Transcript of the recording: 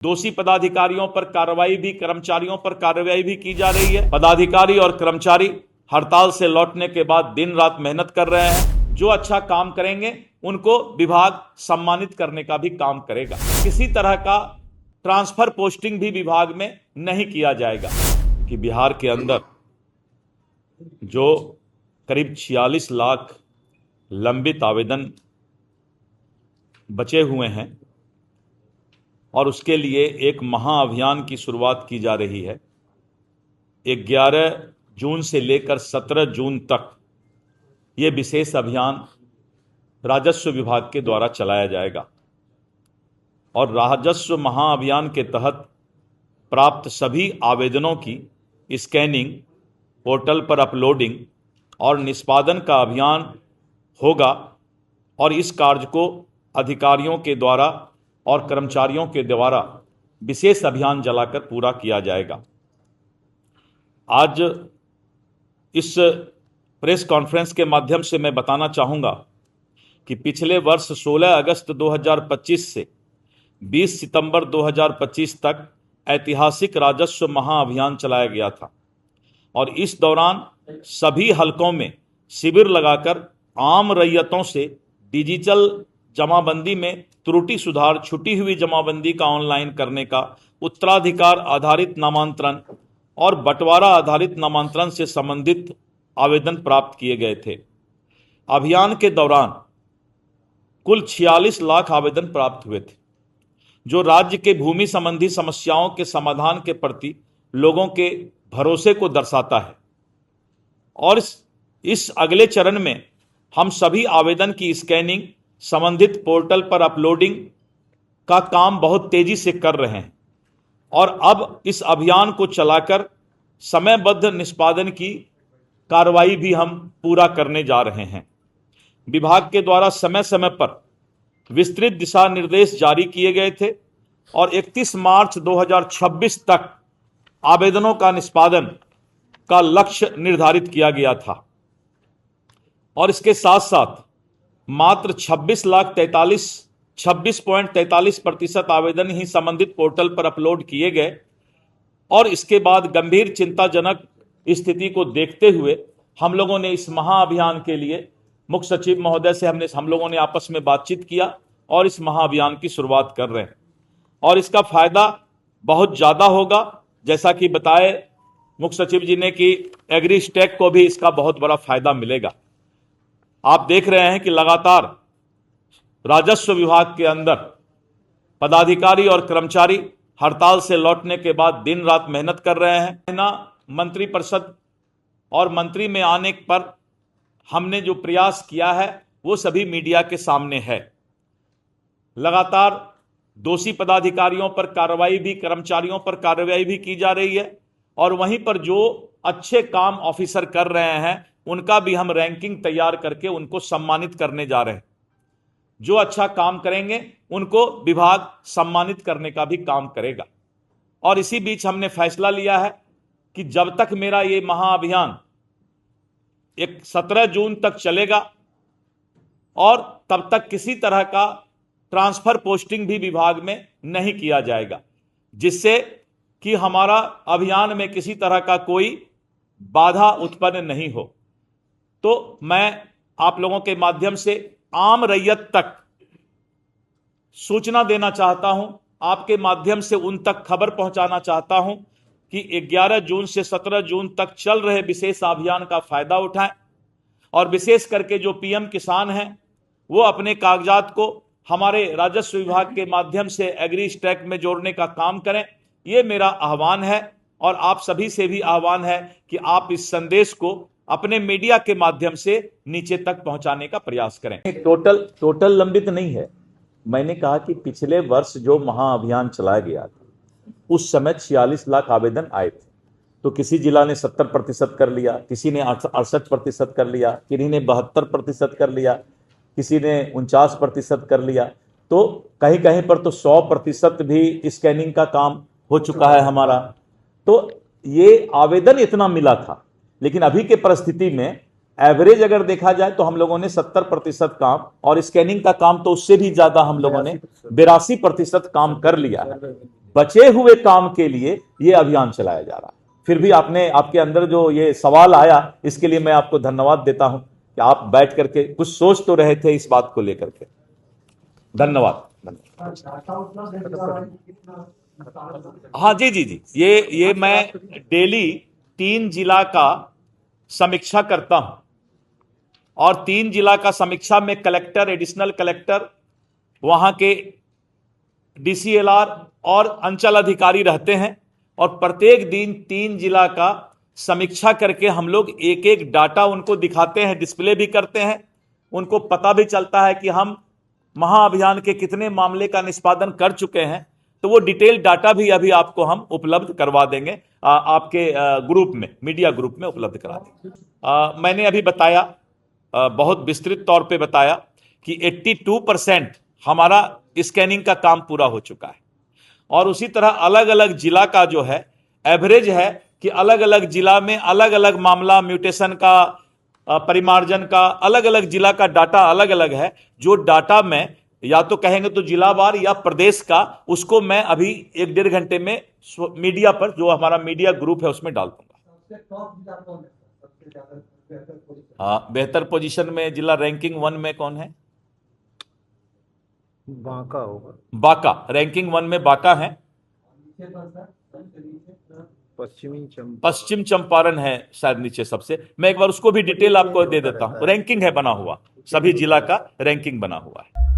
दोषी पदाधिकारियों पर कार्रवाई भी, कर्मचारियों पर कार्रवाई भी की जा रही है। पदाधिकारी और कर्मचारी हड़ताल से लौटने के बाद दिन रात मेहनत कर रहे हैं। जो अच्छा काम करेंगे उनको विभाग सम्मानित करने का भी काम करेगा। किसी तरह का ट्रांसफर पोस्टिंग भी विभाग में नहीं किया जाएगा। कि बिहार के अंदर जो करीब 46 लाख लंबित आवेदन बचे हुए हैं और उसके लिए एक महाअभियान की शुरुआत की जा रही है। 11 जून से लेकर 17 जून तक ये विशेष अभियान राजस्व विभाग के द्वारा चलाया जाएगा और राजस्व महाअभियान के तहत प्राप्त सभी आवेदनों की स्कैनिंग, पोर्टल पर अपलोडिंग और निष्पादन का अभियान होगा और इस कार्य को अधिकारियों के द्वारा और कर्मचारियों के द्वारा विशेष अभियान चलाकर पूरा किया जाएगा। आज इस प्रेस कॉन्फ्रेंस के माध्यम से मैं बताना चाहूँगा कि पिछले वर्ष 16 अगस्त 2025 से 20 सितंबर 2025 तक ऐतिहासिक राजस्व महाअभियान चलाया गया था और इस दौरान सभी हलकों में शिविर लगाकर आम रैयतों से डिजिटल जमाबंदी में त्रुटि सुधार, छुटी हुई जमाबंदी का ऑनलाइन करने का, उत्तराधिकार आधारित नामांतरण और बंटवारा आधारित नामांतरण से संबंधित आवेदन प्राप्त किए गए थे। अभियान के दौरान कुल 46 लाख आवेदन प्राप्त हुए थे, जो राज्य के भूमि संबंधी समस्याओं के समाधान के प्रति लोगों के भरोसे को दर्शाता है। और इस अगले चरण में हम सभी आवेदन की स्कैनिंग, संबंधित पोर्टल पर अपलोडिंग का काम बहुत तेजी से कर रहे हैं और अब इस अभियान को चलाकर समयबद्ध निष्पादन की कार्रवाई भी हम पूरा करने जा रहे हैं। विभाग के द्वारा समय समय पर विस्तृत दिशा निर्देश जारी किए गए थे और 31 मार्च 2026 तक आवेदनों का निष्पादन का लक्ष्य निर्धारित किया गया था और इसके साथ साथ मात्र 26.43% आवेदन ही संबंधित पोर्टल पर अपलोड किए गए और इसके बाद गंभीर चिंताजनक स्थिति को देखते हुए हम लोगों ने इस महाअभियान के लिए मुख्य सचिव महोदय से हम लोगों ने आपस में बातचीत किया और इस महाअभियान की शुरुआत कर रहे हैं और इसका फायदा बहुत ज़्यादा होगा। जैसा कि बताए मुख्य सचिव जी ने कि एग्री स्टैक को भी इसका बहुत बड़ा फायदा मिलेगा। आप देख रहे हैं कि लगातार राजस्व विभाग के अंदर पदाधिकारी और कर्मचारी हड़ताल से लौटने के बाद दिन रात मेहनत कर रहे हैं। ना मंत्रिपरिषद और मंत्री में आने पर हमने जो प्रयास किया है वो सभी मीडिया के सामने है। लगातार दोषी पदाधिकारियों पर कार्रवाई भी, कर्मचारियों पर कार्रवाई भी की जा रही है और वहीं पर जो अच्छे काम ऑफिसर कर रहे हैं उनका भी हम रैंकिंग तैयार करके उनको सम्मानित करने जा रहे हैं। जो अच्छा काम करेंगे उनको विभाग सम्मानित करने का भी काम करेगा और इसी बीच हमने फैसला लिया है कि जब तक मेरा ये महाअभियान 17 जून तक चलेगा और तब तक किसी तरह का ट्रांसफर पोस्टिंग भी विभाग में नहीं किया जाएगा, जिससे कि हमारा अभियान में किसी तरह का कोई बाधा उत्पन्न नहीं हो। तो मैं आप लोगों के माध्यम से आम रैयत तक सूचना देना चाहता हूं, आपके माध्यम से उन तक खबर पहुंचाना चाहता हूं कि 11 जून से 17 जून तक चल रहे विशेष अभियान का फायदा उठाएं और विशेष करके जो पीएम किसान हैं वो अपने कागजात को हमारे राजस्व विभाग के माध्यम से एग्री स्टैक में जोड़ने का काम करें। ये मेरा आह्वान है और आप सभी से भी आह्वान है कि आप इस संदेश को अपने मीडिया के माध्यम से नीचे तक पहुंचाने का प्रयास करें। टोटल लंबित नहीं है। मैंने कहा कि पिछले वर्ष जो महाअभियान चलाया गया था उस समय 46 लाख आवेदन आए थे, तो किसी जिला ने 70% कर लिया, किसी ने 68% कर लिया, किसी ने 72% कर लिया, किसी ने 49% कर लिया, तो कहीं कहीं पर तो 100% भी स्कैनिंग का काम हो चुका है हमारा। तो ये आवेदन इतना मिला था, लेकिन अभी के परिस्थिति में एवरेज अगर देखा जाए तो हम लोगों ने 70% काम और स्कैनिंग का काम तो उससे भी ज्यादा हम लोगों ने 82% काम कर लिया है। बचे हुए काम के लिए यह अभियान चलाया जा रहा है। फिर भी आपके अंदर जो ये सवाल आया, इसके लिए मैं आपको धन्यवाद देता हूं कि आप बैठ करके कुछ सोच तो रहे थे इस बात को लेकर के। धन्यवाद। हाँ जी जी जी, ये मैं डेली 3 जिला का समीक्षा करता हूं, और 3 जिला का समीक्षा में कलेक्टर, एडिशनल कलेक्टर, वहां के डीसीएलआर और अंचल अधिकारी रहते हैं, और प्रत्येक दिन 3 जिला का समीक्षा करके हम लोग एक एक डाटा उनको दिखाते हैं, डिस्प्ले भी करते हैं। उनको पता भी चलता है कि हम महाअभियान के कितने मामले का निष्पादन कर चुके हैं। तो वो डिटेल डाटा भी अभी आपको हम उपलब्ध करवा देंगे, आपके ग्रुप में, मीडिया ग्रुप में उपलब्ध करा देंगे। मैंने अभी बताया, बहुत विस्तृत तौर पे बताया कि 82% हमारा स्कैनिंग का काम पूरा हो चुका है। और उसी तरह अलग अलग जिला का जो है एवरेज है कि अलग अलग जिला में अलग अलग मामला, म्यूटेशन का, परिमार्जन का, अलग अलग जिला का डाटा अलग अलग है। जो डाटा मैं या तो कहेंगे तो जिलावार या प्रदेश का, उसको मैं अभी 1-1.5 घंटे में मीडिया पर, जो हमारा मीडिया ग्रुप है, उसमें डाल दूंगा। हाँ, बेहतर पोजीशन में जिला रैंकिंग 1 में कौन है? बांका होगा। बांका रैंकिंग 1 में बांका है। पश्चिम चंपारण है शायद नीचे सबसे। मैं एक बार उसको भी डिटेल आपको दे देता हूं। रैंकिंग है बना हुआ, सभी जिला का रैंकिंग बना हुआ है।